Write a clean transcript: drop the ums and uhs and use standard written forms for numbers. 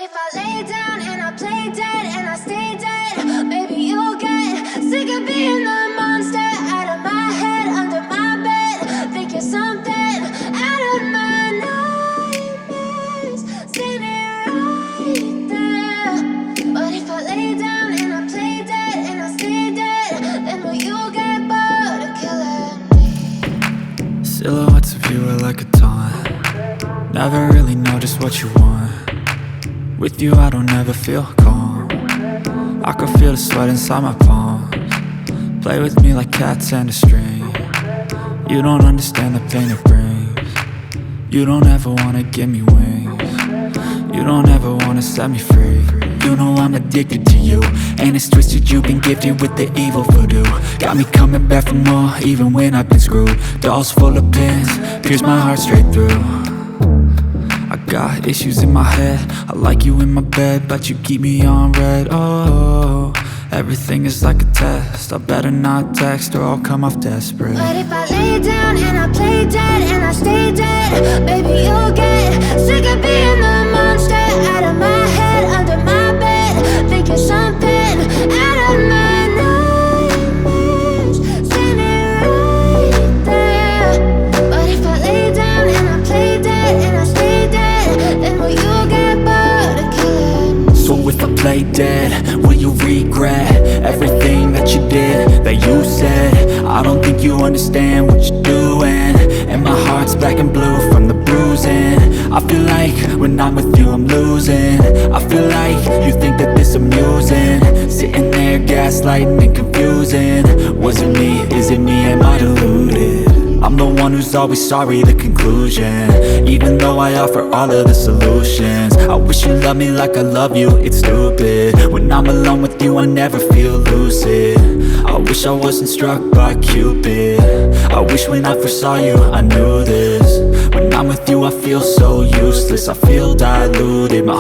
if I lay down and I play dead and I stay dead, maybe you'll get sick of being the monster out of my head, under my bed. Think you're something out of my nightmares, standing right there. But if I lay down and I play dead and I stay dead, then will you get bored of killing me? Silhouettes of you are like a taunt. Never really know just what you want. With you I don't ever feel calm. I can feel the sweat inside my palms. Play with me like cats and a string. You don't understand the pain it brings. You don't ever wanna give me wings. You don't ever wanna set me free. You know I'm addicted to you, and it's twisted, you've been gifted with the evil voodoo. Got me coming back for more, even when I've been screwed. Dolls full of pins, pierce my heart straight through. I got issues in my head, I like you in my bed, but you keep me on red. Oh, everything is like a test, I better not text or I'll come off desperate. But if I lay down and I play dead and I stay dead, baby you'll get sick of being the monster out of my head, under my bed. Think you're something out of my nightmares, standing right there. But if I lay down and I play dead and I stay dead, then will you get bored of killing me? So if I play dead, will you regret everything that you did, that you said? I don't think you understand what you're doing, and my heart's black and blue from the bruising. I feel like when I'm with you I'm losing. I feel like you think that this amusing, sitting there gaslighting and confusing. Was it me? Is it me? Am I deluded? I'm the one who's always sorry, the conclusion, even though I offer all of the solutions. I wish you loved me like I love you, it's stupid. When I'm alone with you I never feel lucid. I wish I wasn't struck by Cupid. I wish when I first saw you I knew this. When I'm with you I feel so useless, I feel diluted. My